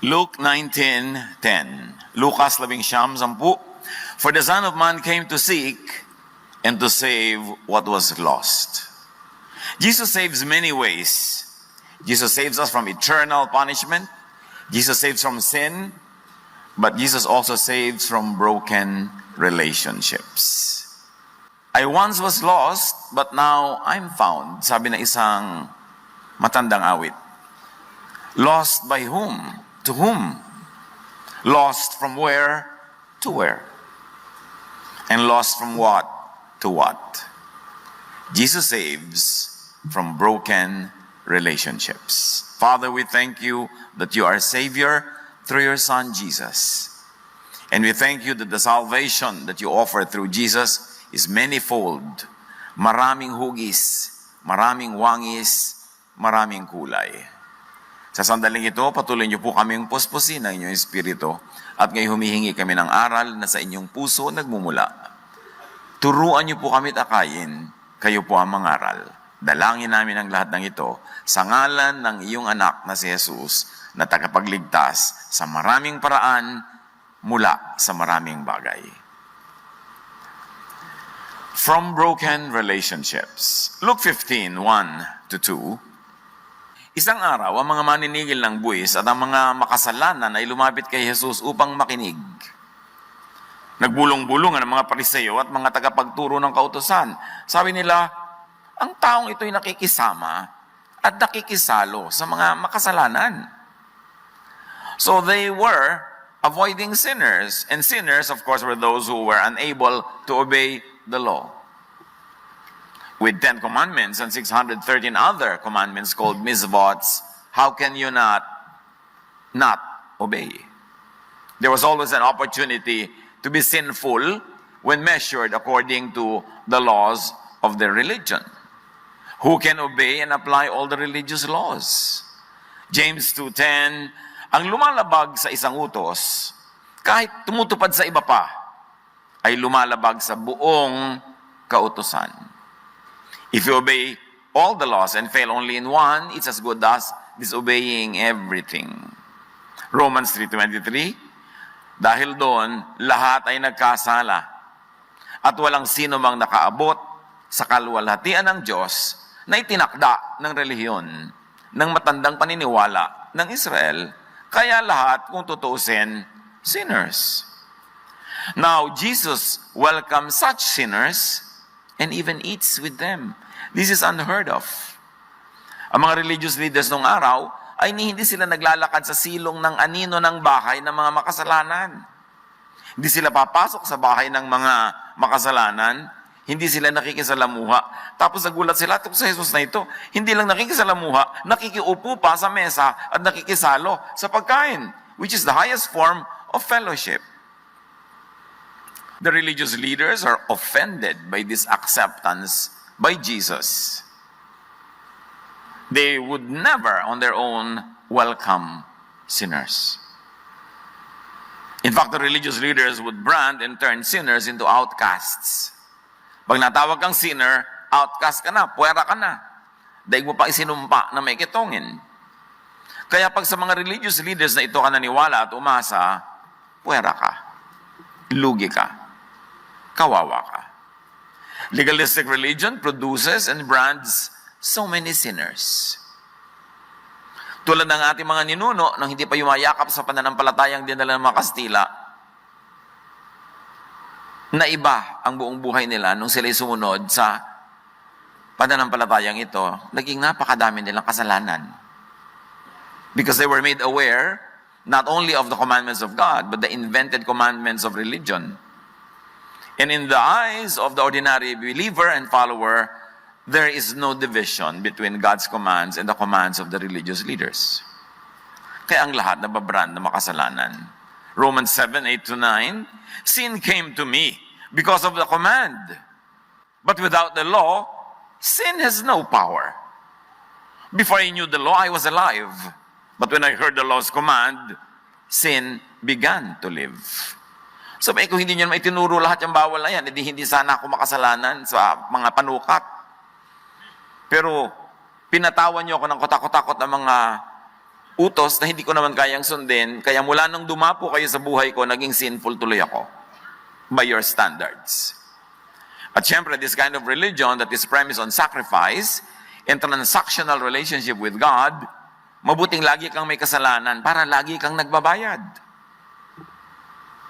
Luke 19:10. Lukas 19:10. For the Son of Man came to seek and to save what was lost. Jesus saves many ways. Jesus saves us from eternal punishment. Jesus saves from sin. But Jesus also saves from broken relationships. I once was lost, but now I'm found. Sabi na isang matandang awit. Lost by whom? To whom? Lost from where to where? And lost from what to what? Jesus saves from broken relationships. Father, we thank you that you are Savior through your Son, Jesus. And we thank you that the salvation that you offer through Jesus is manifold. Maraming hugis, maraming wangis, maraming kulay. Sa sandaling ito, patuloy niyo po kaming puspusin ng inyong Espiritu at ngayon humihingi kami ng aral na sa inyong puso nagmumula. Turuan niyo po kami akayin, kayo po ang mangaral. Dalangin namin ang lahat ng ito sa ngalan ng iyong anak na si Jesus na tagapagligtas sa maraming paraan mula sa maraming bagay. From broken relationships. Luke 15:1-2. Isang araw, ang mga maninigil ng buwis at ang mga makasalanan ay lumapit kay Jesus upang makinig. Nagbulong-bulungan ang mga Pariseo at mga tagapagturo ng kautusan. Sabi nila, ang taong ito'y nakikisama at nakikisalo sa mga makasalanan. So they were avoiding sinners. And sinners, of course, were those who were unable to obey the law. With 10 commandments and 613 other commandments called mitzvots, how can you not obey? There was always an opportunity to be sinful when measured according to the laws of their religion. Who can obey and apply all the religious laws? James 2:10, ang lumalabag sa isang utos, kahit tumutupad sa iba pa, ay lumalabag sa buong kautusan. If you obey all the laws and fail only in one, it's as good as disobeying everything. Romans 3:23, dahil doon, lahat ay nagkasala at walang sino mang nakaabot sa kaluwalhatian ng Diyos na itinakda ng relihiyon ng matandang paniniwala ng Israel, kaya lahat, kung tutuusin, sinners. Now, Jesus welcomes such sinners and even eats with them. This is unheard of. Ang mga religious leaders nung araw ay hindi sila naglalakad sa silong ng anino ng bahay ng mga makasalanan. Hindi sila papasok sa bahay ng mga makasalanan, hindi sila nakikisalamuha. Tapos nagulat sila tungkol sa Jesus na ito. Hindi lang nakikisalamuha, nakikiupo pa sa mesa at nakikisalo sa pagkain, which is the highest form of fellowship. The religious leaders are offended by this acceptance by Jesus. They would never on their own welcome sinners. In fact, the religious leaders would brand and turn sinners into outcasts. Pag natawag kang sinner, outcast ka na, puwera ka na. Daig mo pa isinumpa na may kitongin. Kaya pag sa mga religious leaders na ito ka naniwala at umasa, puwera ka, lugi ka, kawawa ka. Legalistic religion produces and brands so many sinners. Tulad ng ating mga ninuno nang hindi pa yumayakap sa pananampalatayang dinala ng mga Kastila, na iba ang buong buhay nila nung sila'y sumunod sa pananampalatayang ito, naging napakadami nilang kasalanan. Because they were made aware not only of the commandments of God, but the invented commandments of religion. And in the eyes of the ordinary believer and follower, there is no division between God's commands and the commands of the religious leaders. Kaya ang lahat nababrand na makasalanan. Romans 7:8-9, sin came to me because of the command. But without the law, sin has no power. Before I knew the law, I was alive. But when I heard the law's command, sin began to live. Sabi ko, hindi nyo naman itinuro lahat yung bawal na yan, hindi sana ako makasalanan sa mga panukat. Pero pinatawan nyo ako ng kotakot-takot ng mga utos na hindi ko naman kayang sundin, kaya mula nung dumapo kayo sa buhay ko, naging sinful tuloy ako by your standards. At syempre, this kind of religion that is premised on sacrifice and transactional relationship with God, mabuting lagi kang may kasalanan para lagi kang nagbabayad.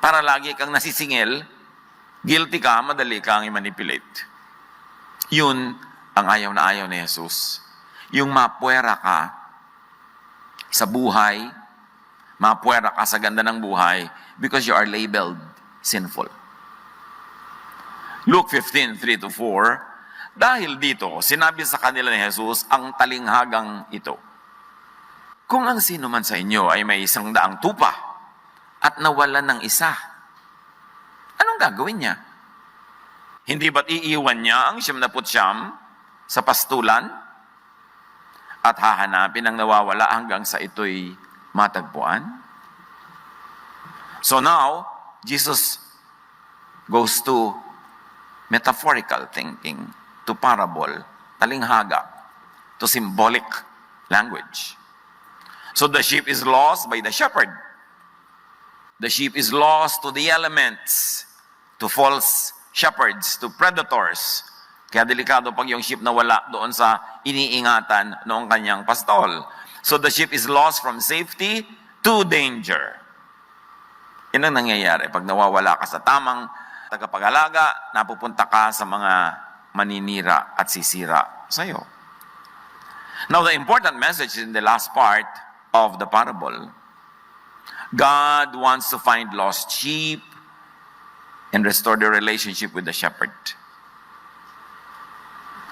Para lagi kang nasisingil, guilty ka, madali kang i-manipulate. Yun ang ayaw na ayaw ni Jesus. Yung mapuwera ka sa buhay, mapuwera ka sa ganda ng buhay because you are labeled sinful. Luke 15:3-4, dahil dito, sinabi sa kanila ni Jesus ang talinghagang ito. Kung ang sino man sa inyo ay may 100 tupa at nawalan ng isa, anong gagawin niya? Hindi ba't iiwan niya ang 99 sa pastulan at hahanapin ang nawawala hanggang sa ito'y matagpuan? So now, Jesus goes to metaphorical thinking, to parable, talinghaga, to symbolic language. So the sheep is lost by the shepherd. The sheep is lost to the elements, to false shepherds, to predators. Kaya delikado pag yung sheep nawala doon sa iniingatan noong kanyang pastol. So the sheep is lost from safety to danger. Yan ang nangyayari pag nawawala ka sa tamang tagapag-alaga, napupunta ka sa mga maninira at sisira sa'yo. Now, the important message in the last part of the parable. God wants to find lost sheep and restore their relationship with the shepherd.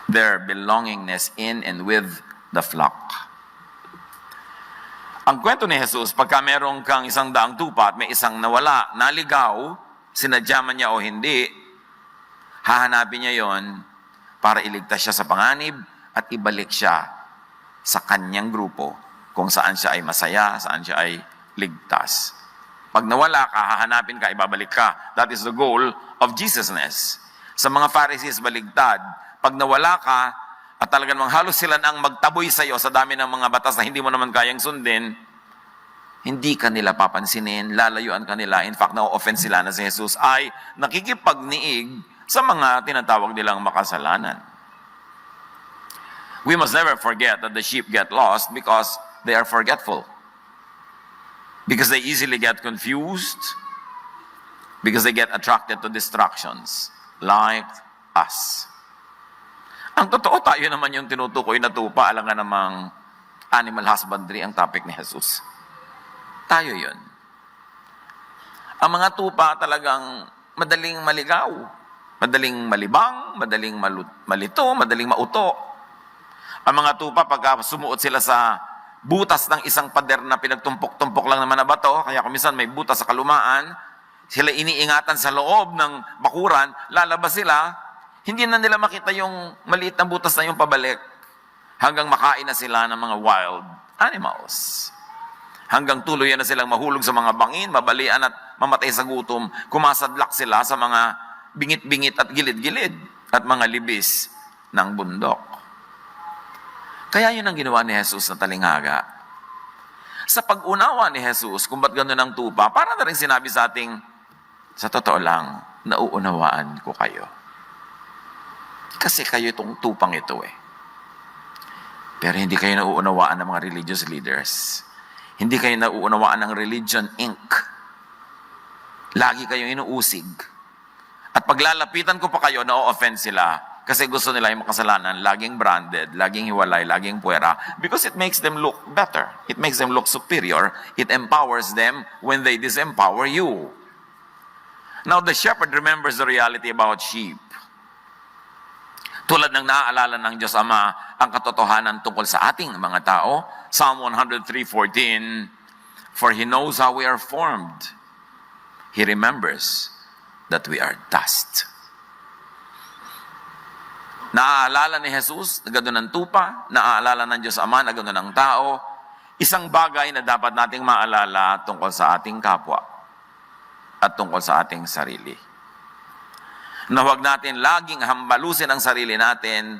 Their belongingness in and with the flock. Ang kwento ni Jesus, pagka merong kang 100 tupa at may isang nawala, naligaw, sinadya man niya o hindi, hahanapin niya yon para iligtas siya sa panganib at ibalik siya sa kanyang grupo kung saan siya ay masaya, saan siya ay ligtas. Pag nawala ka, hahanapin ka, ibabalik ka. That is the goal of Jesusness. Sa mga Pharisees, baligtad. Pag nawala ka, at talagang halos sila nang magtaboy sa iyo sa dami ng mga batas na hindi mo naman kayang sundin, hindi ka nila papansinin, lalayuan ka nila. In fact, na-offend sila na si Jesus ay nakikipagniig sa mga tinatawag nilang makasalanan. We must never forget that the sheep get lost because they are forgetful. Because they easily get confused. Because they get attracted to distractions like us. Ang totoo, tayo naman yung tinutukoy na tupa, alam nga namang animal husbandry ang topic ni Jesus. Tayo yun. Ang mga tupa talagang madaling maligaw, madaling malibang, madaling malito, madaling mauto. Ang mga tupa, pagka sumuot sila sa butas ng isang pader na pinagtumpok-tumpok lang naman na bato, kaya kung minsan may butas sa kalumaan, sila iniingatan sa loob ng bakuran, lalabas sila, hindi na nila makita yung maliit na butas na yung pabalik hanggang makain na sila ng mga wild animals. Hanggang tuluyan na silang mahulog sa mga bangin, mabalian at mamatay sa gutom, kumasadlak sila sa mga bingit-bingit at gilid-gilid at mga libis ng bundok. Kaya yun ang ginawa ni Jesus na talinghaga. Sa pag-unawa ni Jesus, kung ba't gano'n ang tupa, para na rin sinabi sa ating, sa totoo lang, nauunawaan ko kayo. Kasi kayo itong tupang ito eh. Pero hindi kayo nauunawaan ng mga religious leaders. Hindi kayo nauunawaan ng Religion Inc. Lagi kayong inuusig. At paglalapitan ko pa kayo, na-offend sila. Kasi gusto nila yung makasalanan, laging branded, laging hiwalay, laging puwera. Because it makes them look better. It makes them look superior. It empowers them when they disempower you. Now, the shepherd remembers the reality about sheep. Tulad ng naaalala ng Diyos Ama ang katotohanan tungkol sa ating mga tao. Psalm 103:14, for He knows how we are formed. He remembers that we are dust. Naaalala ni Jesus na gano'n ng tupa, naaalala ng Diyos Ama na gano'n ng tao. Isang bagay na dapat nating maalala tungkol sa ating kapwa at tungkol sa ating sarili. Na huwag natin laging hambalusin ang sarili natin,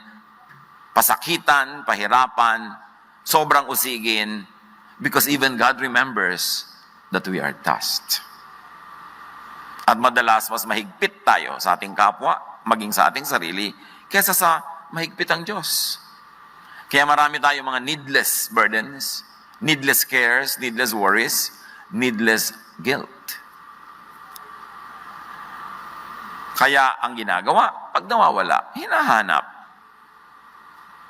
pasakitan, pahirapan, sobrang usigin, Because even God remembers that we are dust. At madalas, mas mahigpit tayo sa ating kapwa, maging sa ating sarili, kesa sa mahigpit ang Diyos. Kaya marami tayong mga needless burdens, needless cares, needless worries, needless guilt. Kaya ang ginagawa, pag nawawala, hinahanap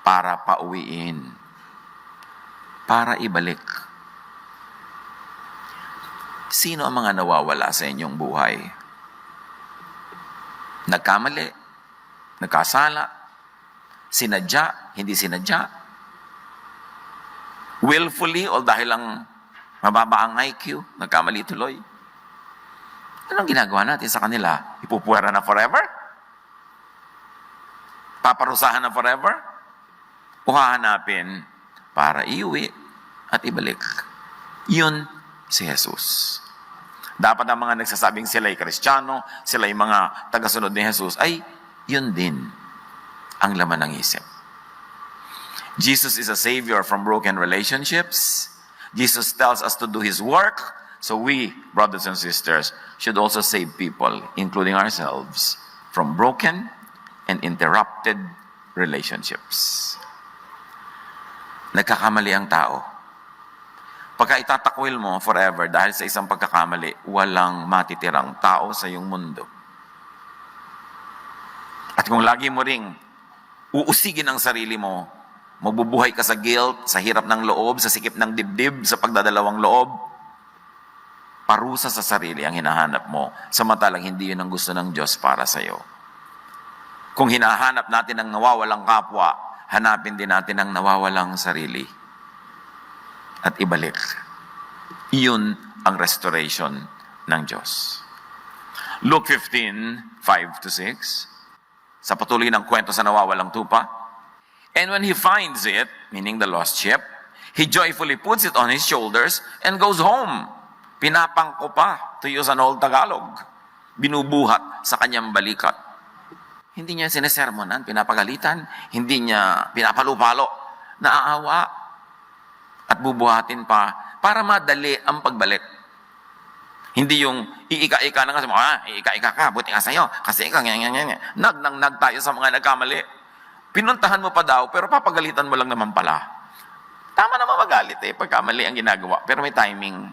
para pauwiin, para ibalik. Sino ang mga nawawala sa inyong buhay? Nagkamali, nagkasala, sinadya, hindi sinadya, willfully o dahil lang mababa ang IQ, nagkamali tuloy. Anong ginagawa natin sa kanila? Ipupuwera na forever? Paparusahan na forever? O hahanapin para iuwi at ibalik? Yun si Jesus. Dapat ang mga nagsasabing sila'y Kristiyano, sila'y mga tagasunod ni Jesus, ay yun din ang laman ng isip. Jesus is a Savior from broken relationships. Jesus tells us to do His work. So we, brothers and sisters, should also save people, including ourselves, from broken and interrupted relationships. Nagkakamali ang tao. Pagka itatakwil mo forever dahil sa isang pagkakamali, walang matitirang tao sa iyong mundo. At kung lagi mo ring uusigin ang sarili mo, mabubuhay ka sa guilt, sa hirap ng loob, sa sikip ng dibdib, sa pagdadalawang loob, parusa sa sarili ang hinahanap mo, samantalang hindi yun ang gusto ng Diyos para sa iyo. Kung hinahanap natin ang nawawalang kapwa, hanapin din natin ang nawawalang sarili. At ibalik. Iyon ang restoration ng Diyos. Luke 15, 5-6. Sa patuloy ng kwento sa nawawalang tupa. And when he finds it, meaning the lost sheep, he joyfully puts it on his shoulders and goes home. Pinapangko pa, to use an old Tagalog. Binubuhat sa kanyang balikat. Hindi niya sinesermonan, pinapagalitan. Hindi niya pinapalupalo. Naaawa. At bubuhatin pa para madali ang pagbalik. Hindi yung iika-ika na nga, iika-ika ka, buti nga sa'yo, kasi ikaw, nag tayo sa mga nagkamali. Pinuntahan mo pa daw, pero papagalitan mo lang naman pala. Tama naman magalit pagkamali ang ginagawa, pero may timing.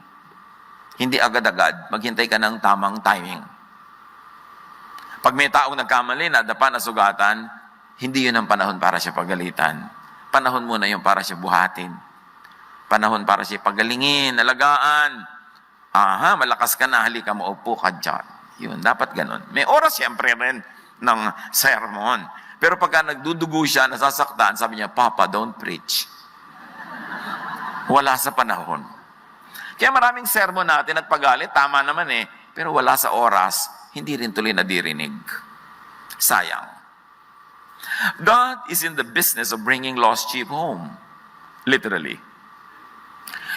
Hindi agad-agad, maghintay ka ng tamang timing. Pag may taong nagkamali, nadapa na sugatan, hindi yun ang panahon para siya pagalitan. Panahon muna yun para siya buhatin. Panahon para siya pagalingin, alagaan. Aha, malakas ka na, halika mo, upo ka dyan. Yun, dapat ganun. May oras siyempre rin ng sermon. Pero pagka nagdudugo siya, nasasaktan, sabi niya, Papa, don't preach. Wala sa panahon. Kaya maraming sermon natin at pagalit, tama naman pero wala sa oras, hindi rin tuloy nadirinig. Sayang. God is in the business of bringing lost sheep home. Literally.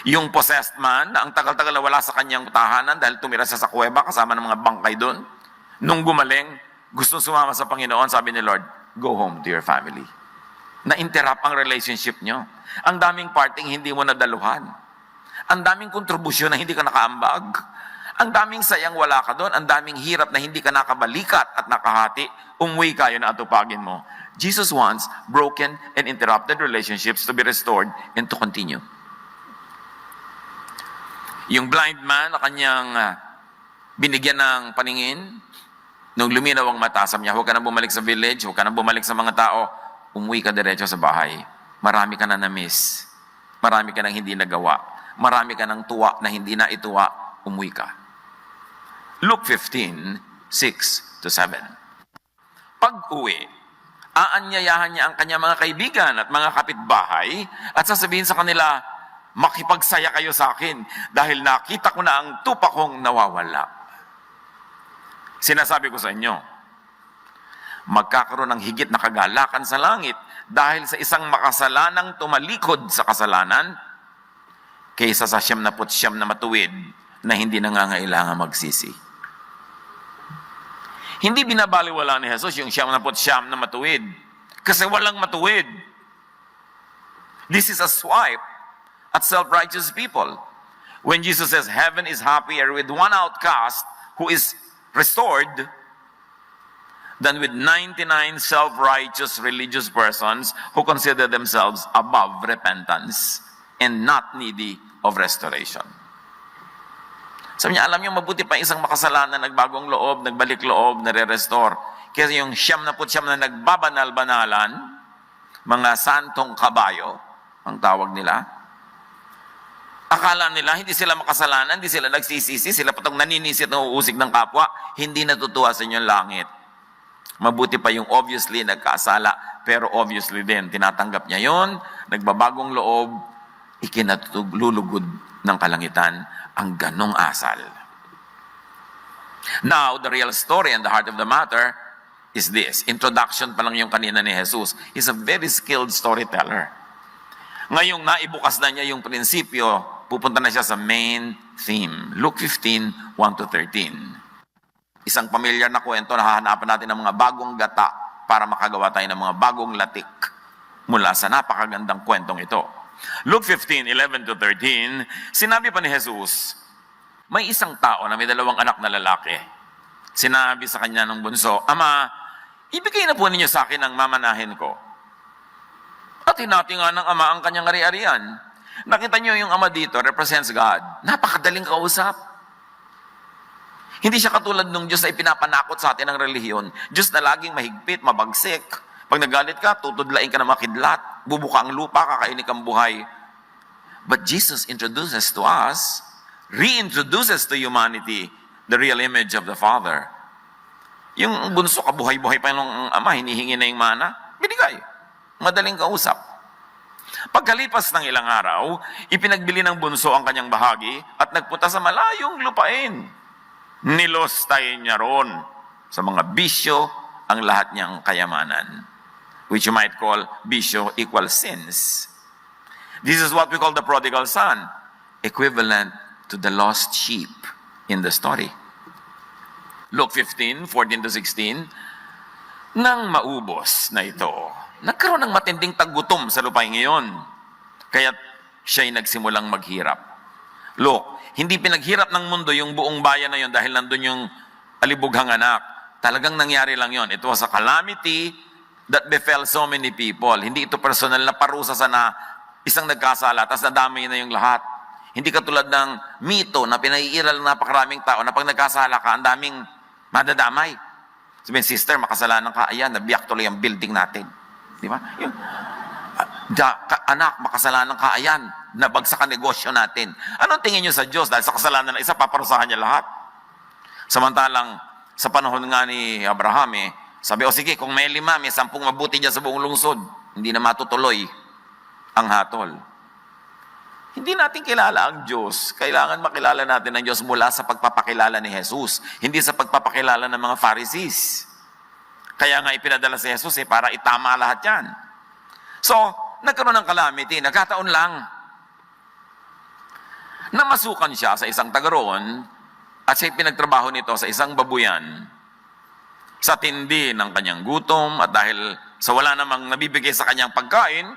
Yung possessed man, na ang tagal-tagal na wala sa kanyang tahanan dahil tumira siya sa kuweba kasama ng mga bangkay doon. Nung gumaling, gusto sumama sa Panginoon, sabi ni Lord, go home to your family. Na-interrupt ang relationship nyo. Ang daming parting hindi mo nadaluhan. Ang daming kontribusyon na hindi ka nakaambag. Ang daming sayang wala ka doon. Ang daming hirap na hindi ka nakabalikat at nakahati. Umuwi kayo na atupagin mo. Jesus wants broken and interrupted relationships to be restored and to continue. Yung blind man na kanyang binigyan ng paningin, nung luminaw ang mata, sabi niya, huwag ka na bumalik sa village, huwag ka na bumalik sa mga tao, umuwi ka diretso sa bahay. Marami ka na na-miss. Marami ka nang hindi nagawa. Marami ka nang tuwa na hindi na ituwa, umuwi ka. Luke 15, 6-7. Pag-uwi, aanyayahan niya ang kanyang mga kaibigan at mga kapitbahay at sasabihin sa kanila, makipagsaya kayo sa akin dahil nakita ko na ang tupa kong nawawala. Sinasabi ko sa inyo, magkakaroon ng higit na kagalakan sa langit dahil sa isang makasalanang tumalikod sa kasalanan kaysa sa 99 na matuwid na hindi nangangailangan magsisi. Hindi binabaliwala ni Jesus yung 99 na matuwid kasi walang matuwid. This is a swipe at self-righteous people. When Jesus says heaven is happier with one outcast who is restored than with 99 self-righteous religious persons who consider themselves above repentance and not needy of restoration. Sabi niya, alam niyo, mabuti pa isang makasalanan, nagbagong loob, nagbalik loob, nare-restore. Kaya yung 99 na nagbabanal-banalan, mga santong kabayo, ang tawag nila. Akala nila, hindi sila makasalanan, hindi sila nagsisisi, sila patong naninisit na uusig ng kapwa, hindi natutuwa sa inyong langit. Mabuti pa yung obviously nagkasala, pero obviously din, tinatanggap niya yon, nagbabagong loob, ikinatulugod ng kalangitan ang ganong asal. Now, the real story and the heart of the matter is this. Introduction pa lang yung kanina ni Jesus. He's a very skilled storyteller. Ngayong naibukas na niya yung prinsipyo, pupunta na siya sa main theme. Luke 15, 1-13. Isang pamilyar na kwento, nahahanapan natin ng mga bagong gata para makagawa tayo ng mga bagong latik mula sa napakagandang kwentong ito. Luke 15, 11-13, sinabi pa ni Jesus, may isang tao na may 2 anak na lalaki. Sinabi sa kanya ng bunso, Ama, ibigay na po ninyo sa akin ang mamanahin ko. At hinati nga ng ama ang kanyang ari-arian. Nakita niyo yung ama dito, represents God. Napakadaling kausap. Hindi siya katulad ng Diyos na ipinapanakot sa atin ng relihiyon. Diyos na laging mahigpit, mabagsik. Pag nagalit ka, tutudlain ka ng makidlat. Bubuka ang lupa, kakainik ang buhay. But Jesus introduces to us, reintroduces to humanity the real image of the Father. Yung bunso, kabuhay-buhay pa yung ama, hinihingi na yung mana, binigay. Madaling kausap. Pagkalipas ng ilang araw, ipinagbili ng bunso ang kanyang bahagi at nagpunta sa malayong lupain. Nilostayin niya ron sa mga bisyo ang lahat niyang kayamanan, which you might call bisyo equals sins. This is what we call the prodigal son, equivalent to the lost sheep in the story. Luke 15, 14-16, nang maubos na ito, nagkaroon ng matinding taggutom sa lupain ngayon, kaya't siya'y nagsimulang maghirap. Look, hindi pinaghirap ng mundo yung buong bayan na yun dahil nandun yung alibughang anak. Talagang nangyari lang yun. It was a calamity that befell so many people. Hindi ito personal na parusa sa isang nagkasala, tapos nadamay na yung lahat. Hindi katulad ng mito na pinaiiral ng napakaraming tao na pag nagkasala ka, ang daming madadamay. Sabihin, sister, makasalanan ka, ayan, nabiyak tuloy ang building natin. Di ba? Yung, anak, makasalanan ka, ayan, nabagsak ang negosyo natin. Anong tingin nyo sa Diyos? Dahil sa kasalanan ng isa, paparusahan niya lahat. Samantalang, sa panahon nga ni Abraham, sabi, sige, kung may 5, may 10 mabuti dyan sa buong lungsod, hindi na matutuloy ang hatol. Hindi natin kilala ang Diyos. Kailangan makilala natin ang Diyos mula sa pagpapakilala ni Jesus, hindi sa pagpapakilala ng mga Pharisees. Kaya nga ipinadala si Jesus para itama lahat yan. So, nagkaroon ng calamity, nagkataon lang. Namasukan siya sa isang taga roon at siya pinagtrabaho nito sa isang babuyan sa tindi ng kanyang gutom at dahil sa wala namang nabibigay sa kanyang pagkain,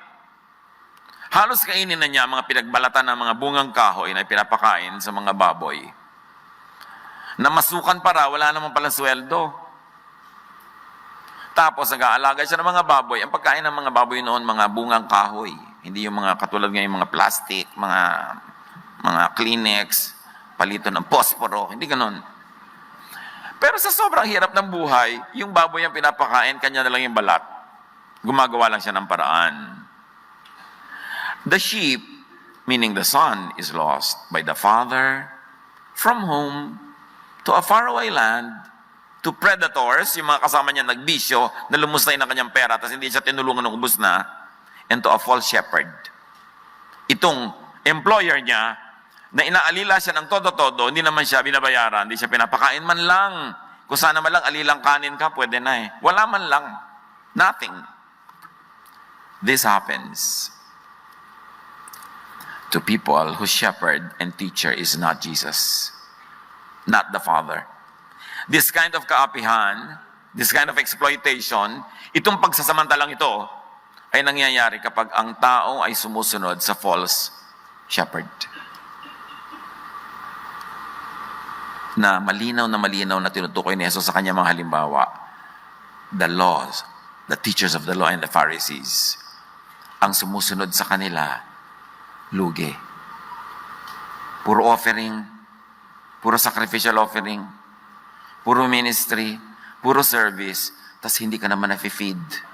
halos kainin na niya mga pinagbalatan ng mga bungang kahoy na pinapakain sa mga baboy. Namasukan para, wala naman palang sweldo. Tapos nag-aalaga siya ng mga baboy. Ang pagkain ng mga baboy noon, mga bungang kahoy. Hindi yung mga katulad ngayon, mga plastic, mga Kleenex, palito ng posporo. Hindi ganon. Pero sa sobrang hirap ng buhay, yung baboy ang pinapakain, kanya na lang yung balat. Gumagawa lang siya ng paraan. The sheep, meaning the son, is lost by the father from home to a faraway land, to predators, yung mga kasama niya nagbisyo, na lumustay na kanyang pera, tapos hindi siya tinulungan ng ubus na, and to a false shepherd. Itong employer niya, na inaalila siya ng todo-todo, hindi naman siya binabayaran, hindi siya pinapakain man lang. Kung sana man lang alilang kanin ka, pwede na eh. Wala man lang. Nothing. This happens to people whose shepherd and teacher is not Jesus, not the Father. This kind of kaapihan, this kind of exploitation, itong pagsasamantalang ito ay nangyayari kapag ang tao ay sumusunod sa false shepherd. Na malinaw na tinutukoy ni Jesus sa kanyang mga halimbawa. The laws, the teachers of the law and the Pharisees, ang sumusunod sa kanila, lugi. Puro offering, puro sacrificial offering, puro ministry, puro service, tas hindi ka naman na-feed.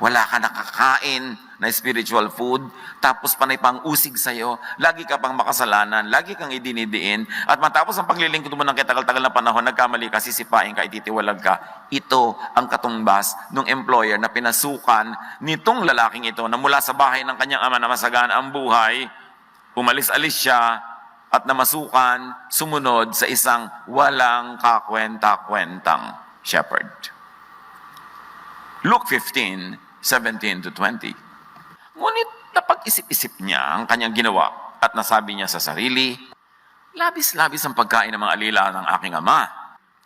Wala ka nakakain na spiritual food, tapos panay pang usig sa'yo, lagi ka pang makasalanan, lagi kang idinidiin, at matapos ang paglilingkod mo ng katagal-tagal na panahon, nagkamali ka, sisipain ka, ititiwalag ka. Ito ang katumbas ng employer na pinasukan nitong lalaking ito na mula sa bahay ng kanyang ama na masagana ang buhay, umalis-alis siya, at namasukan, sumunod sa isang walang kakwenta-kwentang shepherd. Luke 15:17-20. Ngunit napag-isip-isip niya ang kanyang ginawa at nasabi niya sa sarili, labis-labis ang pagkain ng mga alila ng aking ama,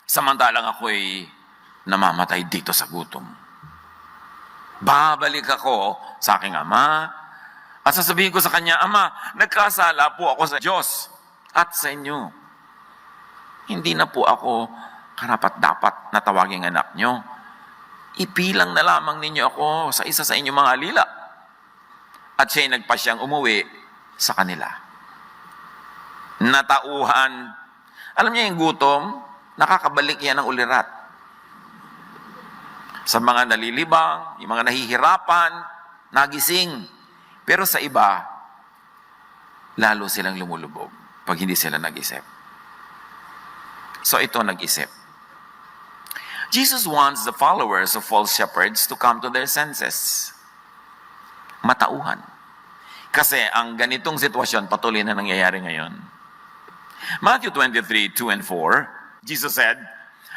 samantalang ako'y namamatay dito sa gutom. Babalik ako sa aking ama at sasabihin ko sa kanya, Ama, nagkasala po ako sa Diyos at sa inyo. Hindi na po ako karapat-dapat na tawaging anak nyo. Ipilang na lamang ninyo ako sa isa sa inyong mga alila. At siya'y nagpasyang umuwi sa kanila. Natauhan. Alam niya yung gutom, nakakabalik yan ng ulirat. Sa mga nalilibang, yung mga nahihirapan, nagising. Pero sa iba, lalo silang lumulubog pag hindi sila nag-isip. So ito nag-isip. Jesus wants the followers of false shepherds to come to their senses. Matauhan. Kasi ang ganitong sitwasyon patuloy na nangyayari ngayon. Matthew 23:2-4, Jesus said,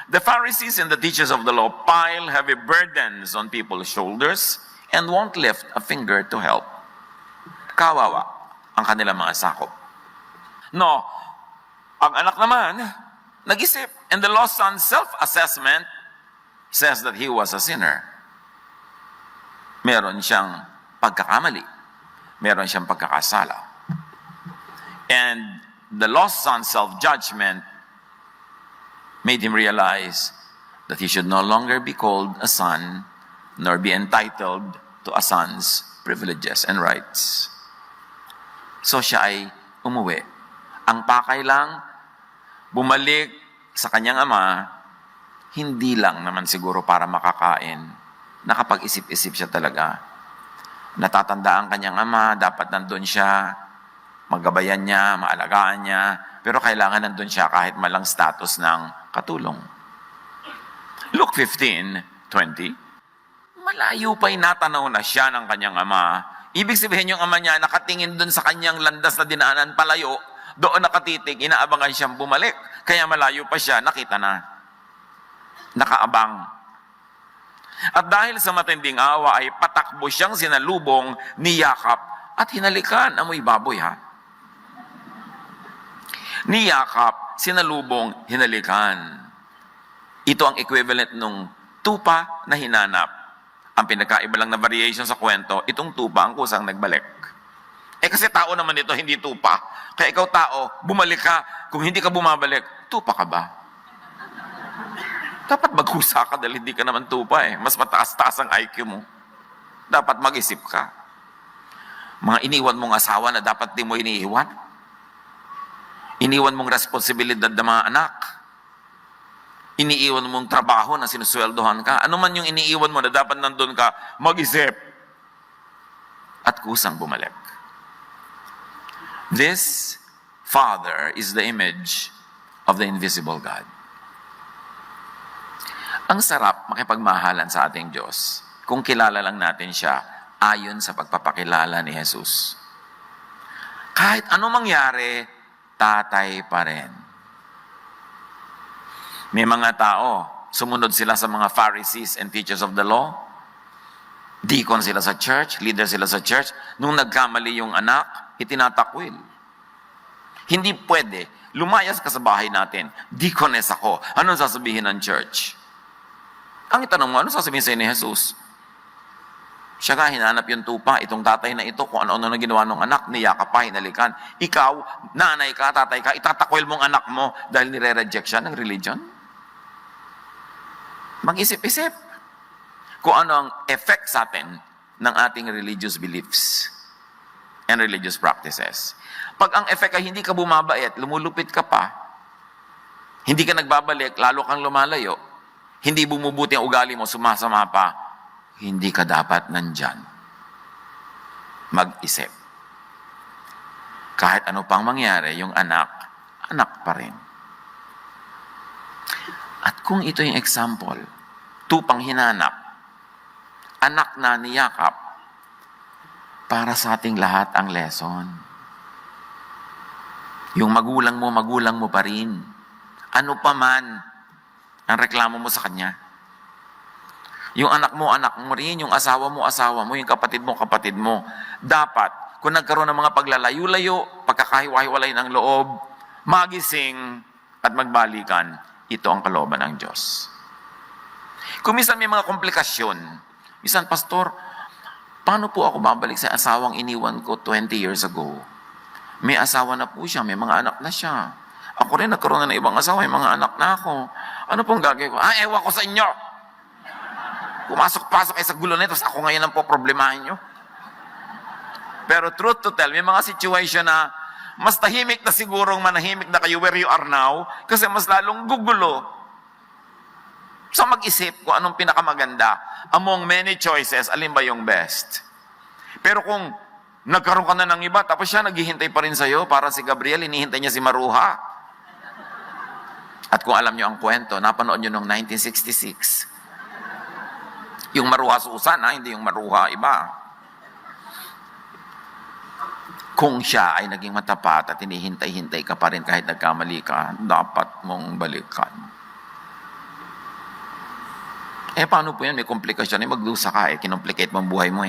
the Pharisees and the teachers of the law pile heavy burdens on people's shoulders and won't lift a finger to help. Kawawa ang kanilang mga sakop. No, ang anak naman, nag-isip, and the lost son's self-assessment says that he was a sinner. Meron siyang pagkakamali. Meron siyang pagkakasala. And the lost son's self-judgment made him realize that he should no longer be called a son, nor be entitled to a son's privileges and rights. So siya ay umuwi. Ang pakay lang, bumalik sa kanyang ama, hindi lang naman siguro para makakain. Nakapag-isip-isip siya talaga. Natatanda ang kanyang ama, dapat nandun siya, magabayan niya, maalagaan niya, pero kailangan nandun siya kahit malang status ng katulong. Luke 15:20, malayo pa'y natanaw na siya ng kanyang ama. Ibig sabihin yung ama niya, nakatingin dun sa kanyang landas na dinaanan palayo, doon nakatitig, inaabangan siyang bumalik. Kaya malayo pa siya, nakita na. Nakaabang. At dahil sa matinding awa ay patakbo siyang sinalubong, niyakap at hinalikan. Amoy baboy ha. Niyakap, sinalubong, hinalikan. Ito ang equivalent nung tupa na hinanap. Ang pinakaiba lang na variation sa kwento, itong tupa ang kusang nagbalik. Kasi tao naman ito, hindi tupa. Kaya ikaw tao, bumalik ka. Kung hindi ka bumabalik, tupa ka ba? Dapat maghusa ka dahil hindi ka naman tupa eh. Mas mataas-taas ang IQ mo. Dapat mag-isip ka. Mga iniwan mong asawa na dapat di mo iniiwan. Iniwan mong responsibilidad ng mga anak. Iniiwan mong trabaho na sinusweldohan ka. Ano man yung iniiwan mo na dapat nandun ka, mag-isip. At kusang bumalik. This Father is the image of the invisible God. Ang sarap makipagmahalan sa ating Diyos kung kilala lang natin siya ayon sa pagpapakilala ni Jesus. Kahit ano mangyari, tatay pa rin. May mga tao, sumunod sila sa mga Pharisees and teachers of the law. Deacon sila sa church, leader sila sa church. Nung nagkamali yung anak, itinatakwil. Hindi pwede. Lumayas ka sa bahay natin. Deaconess ako. Anong sasabihin ng church? Ang itanong mo, ano sasabihin sa'yo ni Jesus? Siya nga, hinanap yung tupa, itong tatay na ito, kung ano-ano na ginawa ng anak, niyakap pa, hinalikan. Ikaw, nanay ka, tatay ka, itatakwil mong anak mo dahil nire-reject siya ng religion? Mag-isip-isip kung ano ang effect sa atin ng ating religious beliefs and religious practices. Pag ang effect ay hindi ka bumabait, lumulupit ka pa, hindi ka nagbabalik, lalo kang lumalayo, hindi bumubuti ang ugali mo, sumasama pa, hindi ka dapat nandyan. Mag-isip. Kahit ano pang mangyari, yung anak, anak pa rin. At kung ito yung example, tupang hinanap, anak na niyakap, para sa ating lahat ang lesson. Yung magulang mo pa rin. Ano pa man ang reklamo mo sa kanya. Yung anak mo rin, yung asawa mo, yung kapatid mo. Dapat, kung nagkaroon ng mga paglalayo-layo, pagkakahiwa-hiwalay ng loob, magising at magbalikan, ito ang kalooban ng Diyos. Kung minsan may mga komplikasyon, minsan, Pastor, paano po ako babalik sa asawang iniwan ko 20 years ago? May asawa na po siya, may mga anak na siya. Ako rin nagkaroon na ng ibang asawa, may mga anak na ako. Ano pong gagawin ko? Ewan ko sa inyo! Pumasok-pasok kayo sa gulo na ito, tapos ako ngayon ang po problemahin nyo. Pero truth to tell, may mga situation na mas tahimik na sigurong manahimik na kayo where you are now, kasi mas lalong gugulo. So mag-isip kung anong pinakamaganda. Among many choices, alin ba yung best? Pero kung nagkaroon ka na ng iba, tapos siya naghihintay pa rin sa'yo, para si Gabriel, hinihintay niya si Maruha. At kung alam niyo ang kwento, napanood niyo noong 1966. Yung Maruha Susan, hindi yung Maruha iba. Kung siya ay naging matapat at hinihintay-hintay ka pa rin kahit nagkamali ka, dapat mong balikan. Paano po yan? May komplikasyon. Magdusa ka, kinomplicate mo ang buhay mo.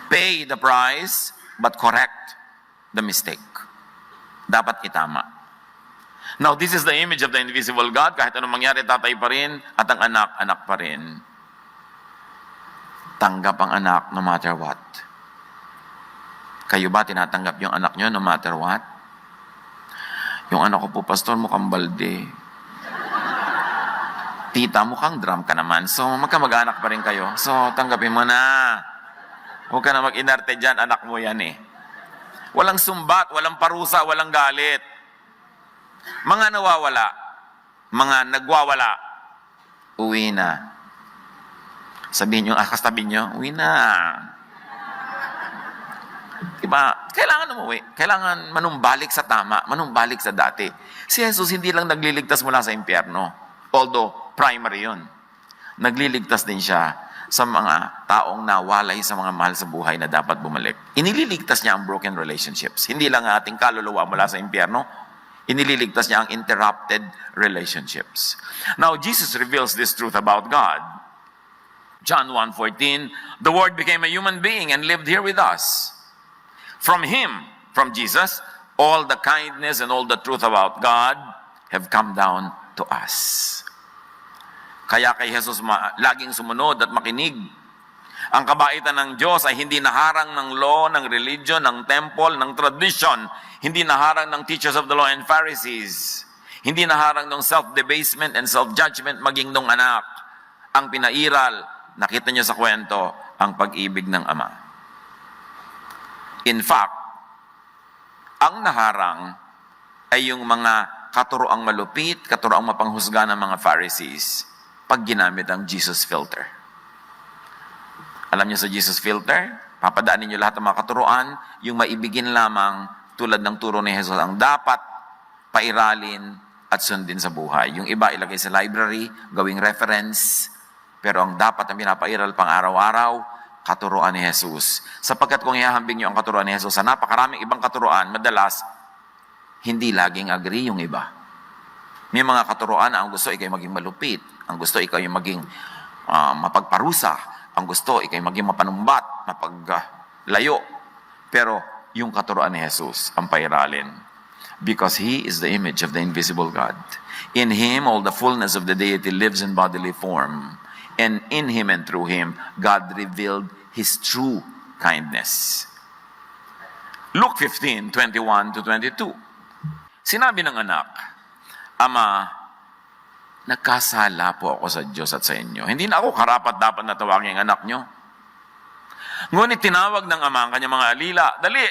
Pay the price, but correct the mistake. Dapat itama. Now, this is the image of the invisible God. Kahit anong mangyari, tatay pa rin, at ang anak, anak pa rin. Tanggap ang anak no matter what. Kayo ba tinatanggap yung anak nyo no matter what? Yung anak ko po, Pastor, mukhang balde. Tita, mukhang drum ka naman. So, magkamag-anak pa rin kayo. So, tanggapin mo na. Huwag ka na mag-inarte dyan, anak mo yan Walang sumbat, walang parusa, walang galit. Mga nawawala, mga nagwawala, uwi na. Sabihin nyo, kastabi nyo, uwi na. Diba? Kailangan umuwi. Kailangan manumbalik sa tama, manumbalik sa dati. Si Jesus hindi lang nagliligtas mula sa impyerno. Although, primary yun. Nagliligtas din siya sa mga taong nawalay sa mga mahal sa buhay na dapat bumalik. Inililigtas niya ang broken relationships. Hindi lang ating kaluluwa mula sa impyerno, inililigtas niya ang interrupted relationships. Now, Jesus reveals this truth about God. John 1:14, the Word became a human being and lived here with us. From Him, from Jesus, all the kindness and all the truth about God have come down to us. Kaya kay Jesus laging sumunod at makinig. Ang kabaitan ng Diyos ay hindi naharang ng law, ng religion, ng temple, ng tradition. Hindi naharang ng teachers of the law and Pharisees. Hindi naharang ng self-debasement and self-judgment maging nung anak. Ang pinairal, nakita niyo sa kwento, ang pag-ibig ng Ama. In fact, ang naharang ay yung mga katuroang malupit, katuroang mapanghusga ng mga Pharisees pag ginamit ang Jesus filter. Alam niyo sa Jesus filter, papadaanin niyo lahat ng mga katuroan, yung maibigin lamang tulad ng turo ni Jesus ang dapat pairalin at sundin sa buhay. Yung iba ilagay sa library, gawing reference, pero ang dapat ang pinapairal pang araw-araw, katuroan ni Jesus. Sapagkat kung ihahambing niyo ang katuroan ni Jesus sa napakaraming ibang katuroan, madalas, hindi laging agree yung iba. May mga katuroan na ang gusto ikaw maging malupit, ang gusto ikaw yung maging mapagparusa, ang gusto ikaw yung maging mapanumbat, mapaglayo. Pero yung katuroan ni Jesus ang pairalin. Because He is the image of the invisible God. In Him, all the fullness of the deity lives in bodily form. And in Him and through Him, God revealed His true kindness. Luke 15:21-22. Sinabi ng anak, Ama, nagkasala po ako sa Diyos at sa inyo. Hindi na ako karapat-dapat na tawagin ang anak nyo. Ngunit tinawag ng ama ang kanyang mga alila, Dali,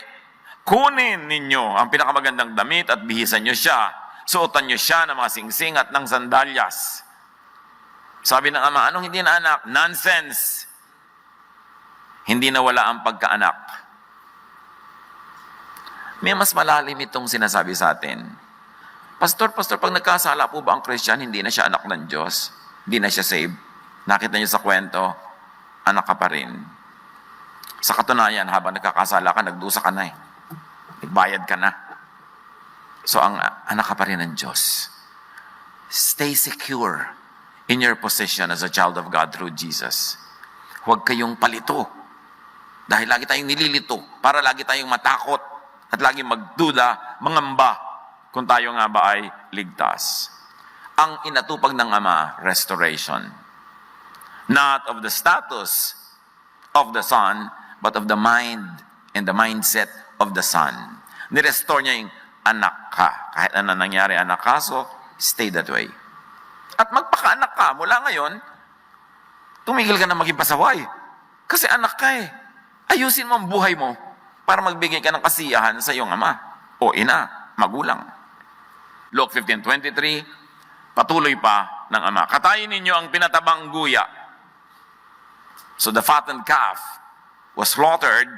kunin ninyo ang pinakamagandang damit at bihisan nyo siya. Suotan nyo siya ng mga singsing at ng sandalyas. Sabi ng ama, anong hindi na anak? Nonsense! Hindi nawala ang pagkaanak. May mas malalim itong sinasabi sa atin. Pastor, pag nagkasala po ba ang Christian, hindi na siya anak ng Diyos? Hindi na siya saved? Nakita niyo sa kwento, anak ka pa rin. Sa katunayan, habang nagkakasala ka, nagdusa ka na eh. Nagbayad ka na. So, ang anak ka pa rin ng Diyos. Stay secure in your position as a child of God through Jesus. Huwag kayong palito. Dahil lagi tayong nililito. Para lagi tayong matakot. At lagi magduda, mangamba. Kung tayo nga ba ay ligtas. Ang inatupag ng Ama, restoration. Not of the status of the Son, but of the mind and the mindset of the Son. Nirestore niya yung anak ka. Kahit ano nangyari, anak ka, so stay that way. At magpaka-anak ka, mula ngayon, tumigil ka na maging pasaway. Kasi anak ka eh. Ayusin mo ang buhay mo para magbigay ka ng kasiyahan sa iyong ama o ina, magulang. Luke 15:23, patuloy pa ng ama, Katayin ninyo ang pinatabang guya. So the fattened calf was slaughtered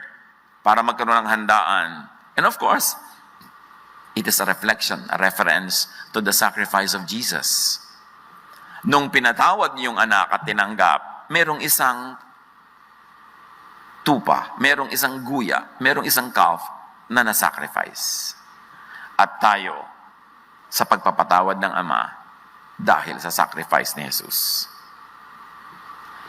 para magkaroon ng handaan. And of course, it is a reflection, a reference to the sacrifice of Jesus. Nung pinatawad niyong anak at tinanggap, merong isang tupa, merong isang guya, merong isang calf na nasacrifice. At tayo, sa pagpapatawad ng Ama, dahil sa sacrifice ni Jesus.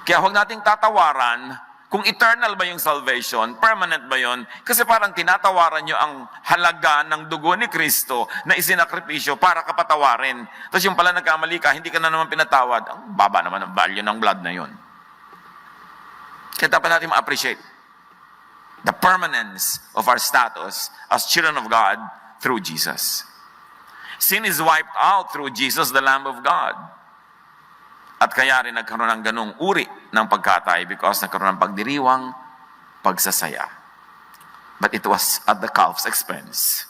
Kaya huwag nating tatawaran kung eternal ba yung salvation, permanent ba yun, kasi parang tinatawaran nyo ang halaga ng dugo ni Kristo na isinakripisyo para kapatawarin. Tapos yung pala nagkamali ka, hindi ka na naman pinatawad. Ang baba naman ang value ng blood na yun. Kaya dapat natin ma-appreciate the permanence of our status as children of God through Jesus. Sin is wiped out through Jesus, the Lamb of God. At kaya rin nagkaroon ng ganung uri ng pagkatay because nagkaroon ng pagdiriwang, pagsasaya. But it was at the calf's expense.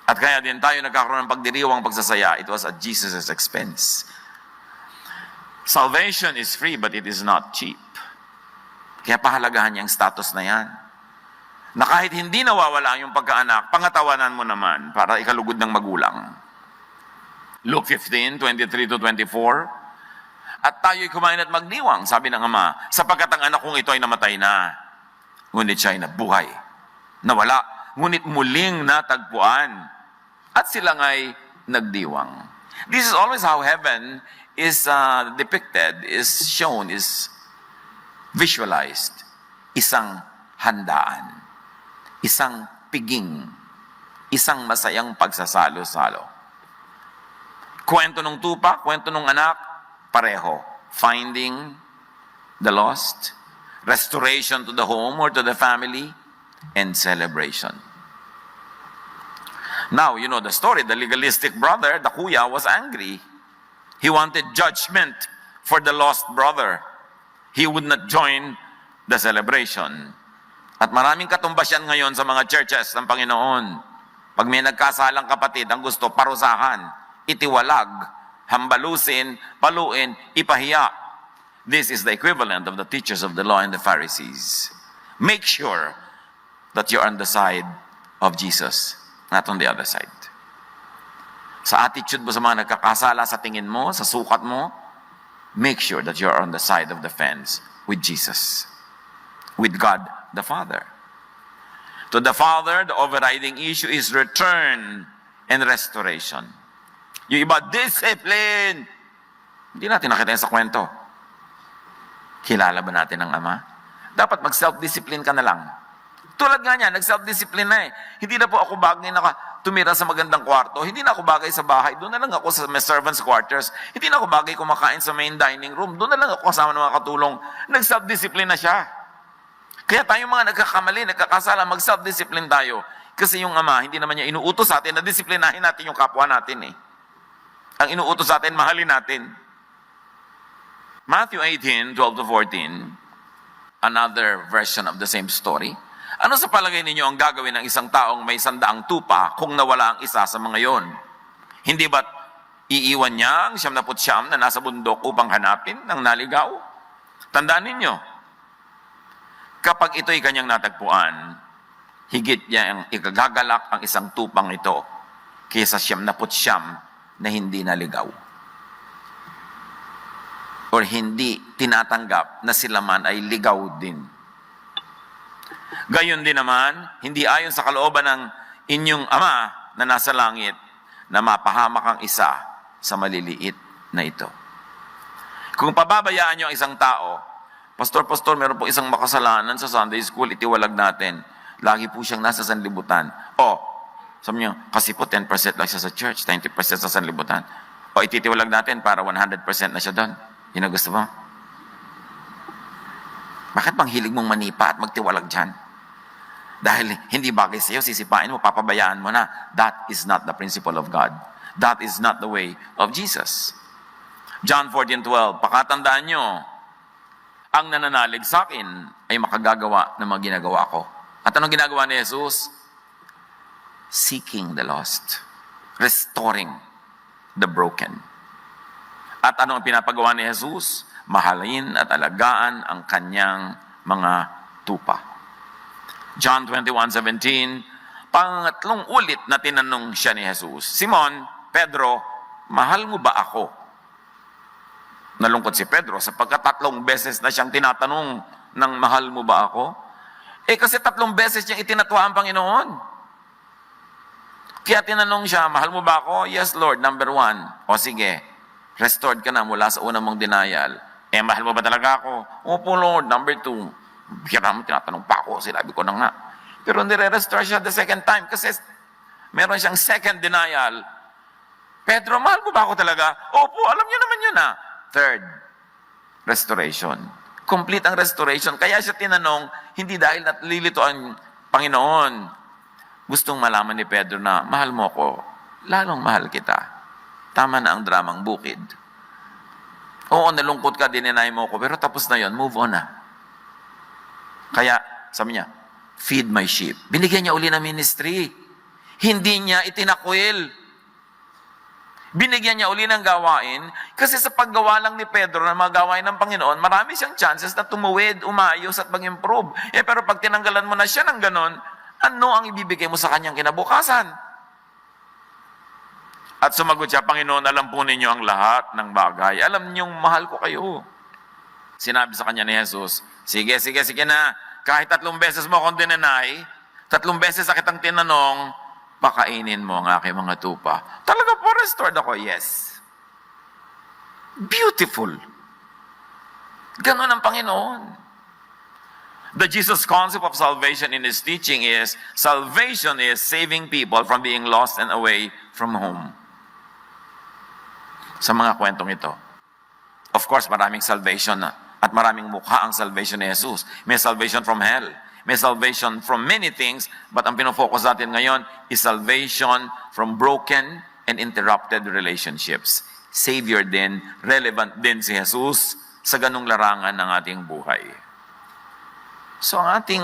At kaya din tayo nagkakaroon ng pagdiriwang, pagsasaya, it was at Jesus' expense. Salvation is free but it is not cheap. Kaya pahalagahan niya ang status na yan. Na kahit hindi nawawala yung pagkaanak, pangatawanan mo naman para ikalugod ng magulang. Luke 15:23-24, At tayo'y kumain at magdiwang, sabi ng Ama, sapagkat ang anak kong ito ay namatay na. Ngunit siya ay nabuhay. Nawala, ngunit muling natagpuan. At sila nga'y nagdiwang. This is always how heaven is depicted, is shown, is visualized. Isang handaan. Isang piging, isang masayang pagsasalo-salo. Kwento ng tupa, kwento ng anak, pareho. Finding the lost, restoration to the home or to the family, and celebration. Now, you know the story. The legalistic brother, the kuya, was angry. He wanted judgment for the lost brother. He would not join the celebration. At maraming katumbas yan ngayon sa mga churches ng Panginoon. Pag may nagkasalang kapatid, ang gusto, parusahan, itiwalag, hambalusin, paluin, ipahiya. This is the equivalent of the teachers of the law and the Pharisees. Make sure that you're on the side of Jesus, not on the other side. Sa attitude mo sa mga nagkakasala, sa tingin mo, sa sukat mo, make sure that you're on the side of the fence with Jesus, with God the Father. To the Father, the overriding issue is return and restoration. Yung iba, discipline. Hindi natin nakita sa kwento. Kilala ba natin ang Ama? Dapat mag-self-discipline ka na lang. Tulad nga niya, nag-self-discipline na eh. Hindi na po ako bagay tumira sa magandang kwarto. Hindi na ako bagay sa bahay. Doon na lang ako sa may servants' quarters. Hindi na ako bagay kumakain sa main dining room. Doon na lang ako kasama ng mga katulong. Nag-self-discipline na siya. Kaya tayong mga nagkakamali, nagkakasala, mag-self-discipline tayo. Kasi yung Ama, hindi naman niya inuutos sa atin na disiplinahin natin yung kapwa natin eh. Ang inuutos sa atin, mahalin natin. Matthew 18, 12-14, another version of the same story. Ano sa palagay ninyo ang gagawin ng isang taong may 100 tupa kung nawala ang isa sa mga yon? Hindi ba't iiwan niya ang 99 na nasa bundok upang hanapin ng naligaw? Tandaan ninyo, kapag ito'y kanyang natagpuan, higit niya ang ikagagalak ang isang tupang ito kaysa 99 na hindi naligaw. Or hindi tinatanggap na sila man ay ligaw din. Gayon din naman, hindi ayon sa kalooban ng inyong Ama na nasa langit na mapahamak ang isa sa maliliit na ito. Kung pababayaan niyo ang isang tao, Pastor, meron po isang makasalanan sa Sunday School, itiwalag natin. Lagi po siyang nasa sanlibutan. Sabi niyo, kasi po 10% lang siya sa church, 90% sa sanlibutan. Ititiwalag natin para 100% na siya doon. Yun ang gusto mo? Bakit bang hilig mong manipa at magtiwalag dyan? Dahil hindi bagay sa iyo, sisipain mo, papabayaan mo na. That is not the principle of God. That is not the way of Jesus. John 14:12, pakatandaan nyo, ang nananalig sa akin ay makagagawa ng mga ginagawa ko. At anong ginagawa ni Jesus? Seeking the lost. Restoring the broken. At ano ang pinapagawa ni Jesus? Mahalin at alagaan ang kanyang mga tupa. John 21:17, pangatlong ulit na tinanong siya ni Jesus, Simon, Pedro, mahal mo ba ako? Nalungkot si Pedro sapagkat 3 beses na siyang tinatanong ng mahal mo ba ako? Kasi 3 beses niyang itinatwa ang Panginoon. Kaya tinanong siya, mahal mo ba ako? Yes, Lord, number 1. O sige, restored ka na mula sa unang mong denial. Mahal mo ba talaga ako? Opo, Lord, number 2. Bira mo, tinatanong pa ako, sinabi ko na nga. Pero nire-restore siya the second time kasi meron siyang second denial. Pedro, mahal mo ba ako talaga? Opo, alam niyo naman yun ah. Third, restoration. Complete ang restoration. Kaya siya tinanong, hindi dahil natlilito ang Panginoon. Gustong malaman ni Pedro na, mahal mo ako, lalong mahal kita. Tama na ang dramang bukid. Oo, nalungkot ka, dininay mo ako, pero tapos na yon, move on na. Kaya, sabi niya, feed my sheep. Binigyan niya uli ng ministry. Hindi niya itinakwil. Binigyan niya uli ng gawain, kasi sa paggawa lang ni Pedro ng mga gawain ng Panginoon, marami siyang chances na tumuwid, umayos at mag-improve. Pero pag tinanggalan mo na siya ng ganon, ano ang ibibigay mo sa kanyang kinabukasan? At sumagot siya, Panginoon, alam po ninyo ang lahat ng bagay. Alam niyong mahal ko kayo. Sinabi sa kanya ni Jesus, sige na. Kahit 3 beses mo akong dinanay, 3 beses sa kitang tinanong, pakainin mo ang aking mga tupa. Talaga po, restored ako, yes. Beautiful. Ganon ang Panginoon. The Jesus concept of salvation in His teaching is, salvation is saving people from being lost and away from home. Sa mga kwentong ito. Of course, maraming salvation at maraming mukha ang salvation ni Jesus. May salvation from hell. May salvation from many things, but ang pinofocus natin ngayon is salvation from broken and interrupted relationships. Savior din, relevant din si Jesus sa ganung larangan ng ating buhay. So ang ating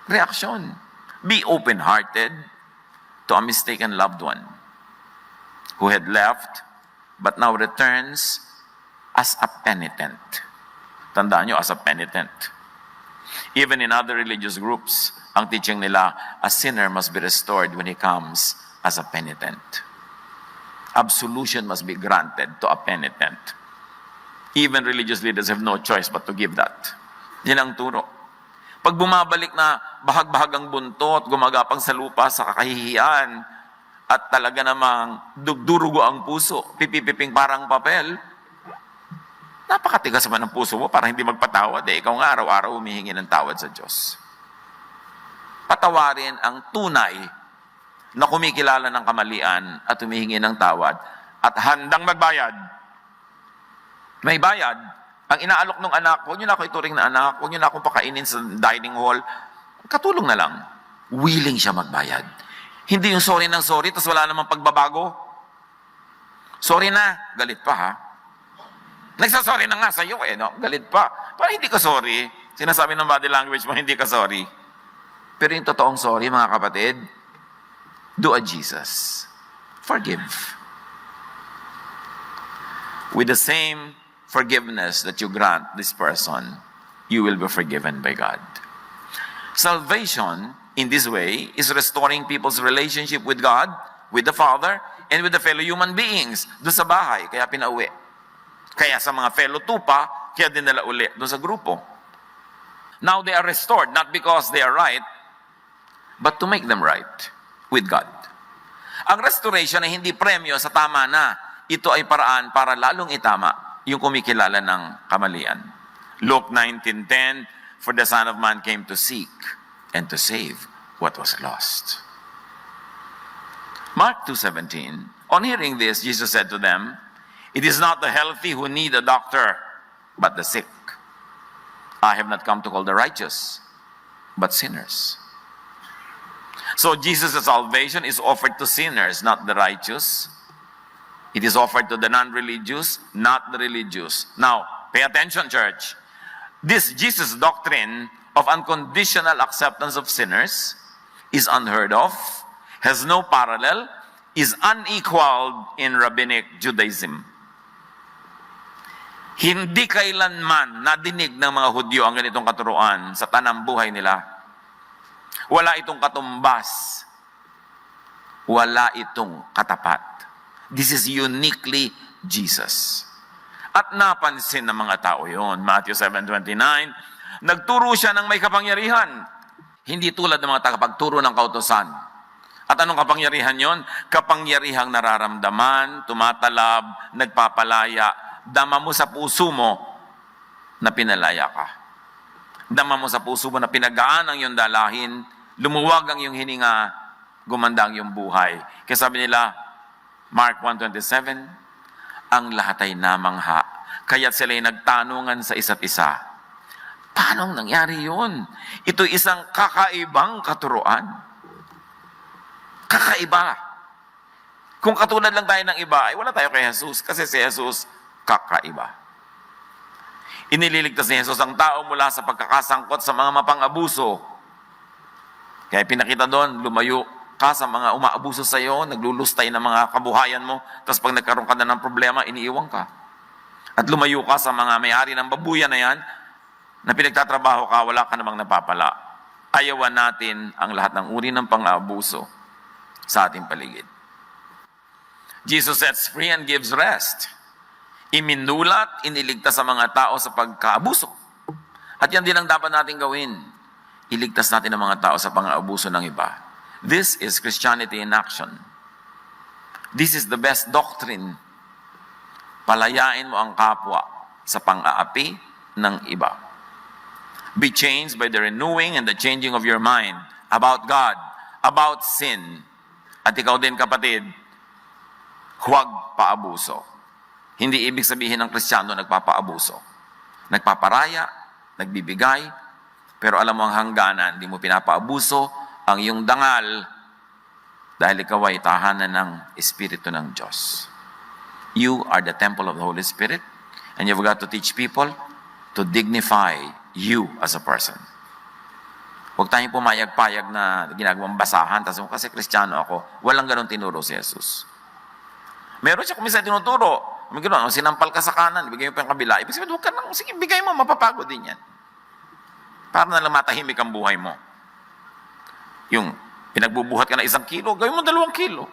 reaksyon, be open-hearted to a mistaken loved one who had left but now returns as a penitent. Tandaan nyo, as a penitent. Even in other religious groups, ang teaching nila, a sinner must be restored when he comes as a penitent. Absolution must be granted to a penitent. Even religious leaders have no choice but to give that. Yan ang turo. Pag bumabalik na bahag-bahag ang buntot, gumagapang sa lupa sa kakahihiyan, at talaga namang durugo ang puso, pipipiping parang papel, napakatigas naman ang puso mo para hindi magpatawad. Ikaw nga araw-araw humihingi ng tawad sa Diyos. Patawarin ang tunay na kumikilala ng kamalian at humihingi ng tawad at handang magbayad. May bayad. Ang inaalok ng anak, huwag niyo na ako ituring na anak, huwag niyo na akong pakainin sa dining hall. Katulong na lang. Willing siya magbayad. Hindi yung sorry ng sorry, tapos wala namang pagbabago. Sorry na, galit pa ha. Nagsasorry na nga sa'yo no? Galit pa. Parang hindi ka sorry. Sinasabi ng body language mo, hindi ka sorry. Pero yung totoong sorry, mga kapatid, do a Jesus. Forgive. With the same forgiveness that you grant this person, you will be forgiven by God. Salvation, in this way, is restoring people's relationship with God, with the Father, and with the fellow human beings. Doon sa bahay, kaya pinauwi. Kaya sa mga fellow tupa, kaya dinala uli doon sa grupo. Now they are restored, not because they are right, but to make them right with God. Ang restoration ay hindi premyo sa tama na. Ito ay paraan para lalong itama yung kumikilala ng kamalian. Luke 19:10, for the Son of Man came to seek and to save what was lost. Mark 2:17, on hearing this, Jesus said to them, it is not the healthy who need a doctor, but the sick. I have not come to call the righteous, but sinners. So Jesus' salvation is offered to sinners, not the righteous. It is offered to the non-religious, not the religious. Now, pay attention, church. This Jesus doctrine of unconditional acceptance of sinners is unheard of, has no parallel, is unequaled in rabbinic Judaism. Hindi kailanman nadinig ng mga Hudyo ang ganitong katuruan sa tanang buhay nila. Wala itong katumbas. Wala itong katapat. This is uniquely Jesus. At napansin ng mga tao yon. Matthew 7:29, nagturo siya ng may kapangyarihan. Hindi tulad ng mga tagapagturo ng kautusan. At anong kapangyarihan yon? Kapangyarihang nararamdaman, tumatalab, nagpapalaya. Dama mo sa puso mo na pinalaya ka. Dama mo sa puso mo na pinagaan ang iyong dalahin, lumuwag ang iyong hininga, gumanda ang iyong buhay. Kaya sabi nila, Mark 1:27, ang lahat ay namangha, kaya't sila'y nagtanungan sa isa't isa. Paano nangyari yun? Ito'y isang kakaibang katuruan. Kakaiba. Kung katulad lang tayo ng iba, ay wala tayo kay Jesus, kasi si Jesus, kakaiba. Inililigtas ni Jesus ang tao mula sa pagkakasangkot sa mga mapang-abuso. Kaya pinakita doon, lumayo ka sa mga umaabuso sa iyo, naglulustay ng mga kabuhayan mo, tapos pag nagkaroon ka na ng problema, iniiwan ka. At lumayo ka sa mga may-ari ng babuyan na yan, na pinagtatrabaho ka, wala ka namang napapala. Ayawan natin ang lahat ng uri ng pang-aabuso sa ating paligid. Jesus sets free and gives rest. Iminulat, iniligtas sa mga tao sa pagkaabuso. At yan din ang dapat natin gawin. Iligtas natin ang mga tao sa pang-aabuso ng iba. This is Christianity in action. This is the best doctrine. Palayain mo ang kapwa sa pang-aapi ng iba. Be changed by the renewing and the changing of your mind about God, about sin. At ikaw din, kapatid, huwag paabuso. Hindi ibig sabihin ng Kristiyano nagpapaabuso. Nagpaparaya, nagbibigay, pero alam mo ang hangganan, hindi mo pinapaabuso ang iyong dangal dahil ikaw ay tahanan ng Espiritu ng Diyos. You are the temple of the Holy Spirit and you've got to teach people to dignify you as a person. Huwag tayong pumayag-payag na ginagawang basahan, kasi Kristiyano ako, walang ganun tinuro si Jesus. Meron siya kung minsan tinuturo, sinampal ka sa kanan, ibigay mo pa yung kabila, ibig sabihin, huwag ka nang, sige, bigay mo, mapapagod din yan. Para na lang matahimik ang buhay mo. Yung pinagbubuhat ka na 1 kilo, gawin mo 2 kilo.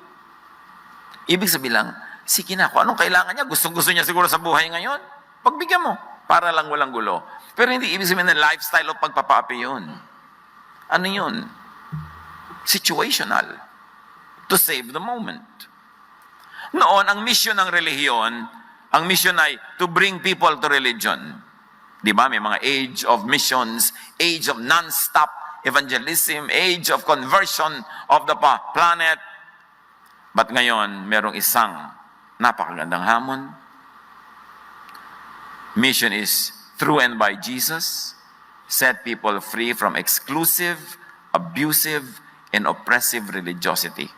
Ibig sabihin lang, sige na, kung anong kailangan niya, gusto niya siguro sa buhay ngayon, pagbigyan mo, para lang walang gulo. Pero hindi ibig sabihin na lifestyle o pagpapaapi yun. Ano yun? Situational. To save the moment. Noon, ang mission ng relihiyon, ang mission ay to bring people to religion. Di ba? May mga age of missions, age of non-stop evangelism, age of conversion of the planet, But ngayon, merong isang napakagandang hamon. Mission is through and by Jesus, set people free from exclusive, abusive, and oppressive religiosity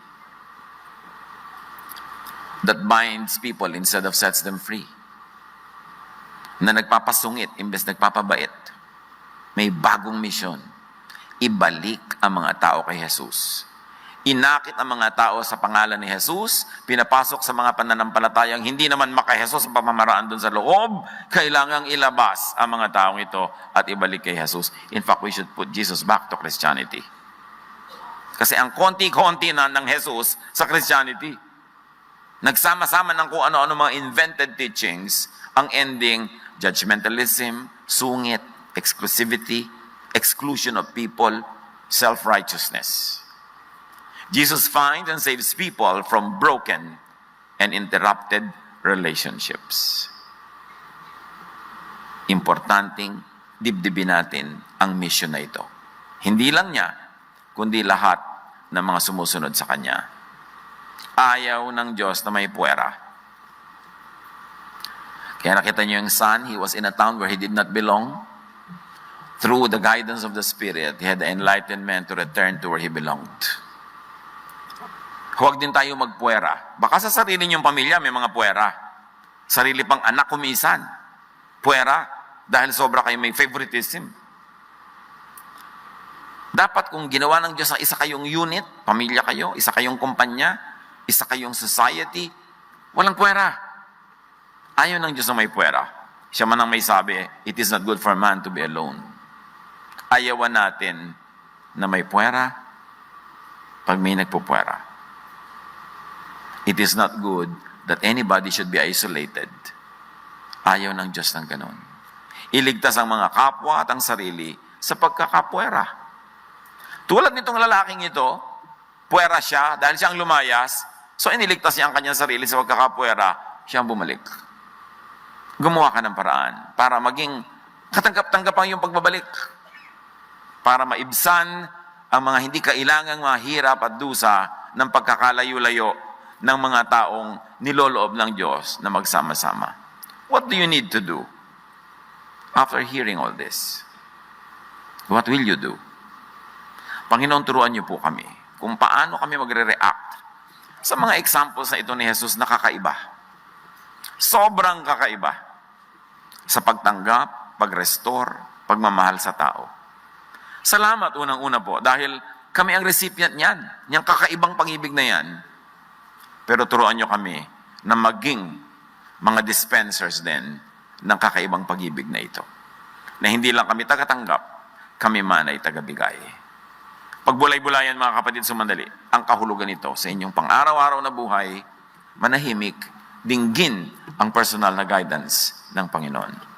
that binds people instead of sets them free. Na nagpapasungit imbes nagpapabait. May bagong misyon. Ibalik ang mga tao kay Jesus. Inakit ang mga tao sa pangalan ni Jesus, pinapasok sa mga pananampalatayang hindi naman maka-Jesus ang pamamaraan doon sa loob, kailangang ilabas ang mga taong ito at ibalik kay Jesus. In fact, we should put Jesus back to Christianity. Kasi ang konti-konti na ng Jesus sa Christianity, nagsama-sama ng kung ano-ano mga invented teachings, ang ending, judgmentalism, sungit, exclusivity, exclusion of people, self-righteousness. Jesus finds and saves people from broken and interrupted relationships. Importanteng dibdibin natin ang mission na ito. Hindi lang niya, kundi lahat ng mga sumusunod sa Kanya. Ayaw ng Diyos na may puwera. Kaya nakita niyo yung son, he was in a town where he did not belong. Through the guidance of the Spirit, he had the enlightenment to return to where he belonged. Huwag din tayo magpuwera. Baka sa sarili niyong pamilya may mga puwera. Sarili pang anak kumisan. Puwera. Dahil sobra kayo may favoritism. Dapat kung ginawa ng Diyos ang isa kayong unit, pamilya kayo, isa kayong kumpanya, isa kayong society, walang puwera. Ayaw ng Diyos na may puwera. Siya man ang may sabi, it is not good for man to be alone. Ayawan natin na may puwera pag may nagpupuwera. It is not good that anybody should be isolated. Ayaw ng Diyos ng ganon. Iligtas ang mga kapwa at ang sarili sa pagkakapwera. Tulad nitong lalaking ito, puwera siya dahil siyang lumayas, so iniligtas niya ang kanyang sarili sa pagkakapwera, siya ang bumalik. Gumawa ka ng paraan para maging katanggap-tanggap ang iyong pagbabalik. Para maibsan ang mga hindi kailangang mahirap at dusa ng pagkakalayo-layo ng mga taong niloloob ng Diyos na magsama-sama. What do you need to do after hearing all this? What will you do? Panginoon, turuan niyo po kami kung paano kami magre-react sa mga examples na ito ni Jesus na kakaiba. Sobrang kakaiba sa pagtanggap, pag-restore, pagmamahal sa tao. Salamat unang-una po dahil kami ang recipient niyan, niyang kakaibang pag-ibig na yan. Pero turuan niyo kami na maging mga dispensers din ng kakaibang pag-ibig na ito. Na hindi lang kami tagatanggap, kami man ay tagabigay. Pagbulay-bulayan mga kapatid sumandali, ang kahulugan nito sa inyong pang-araw-araw na buhay, manahimik, dinggin ang personal na guidance ng Panginoon.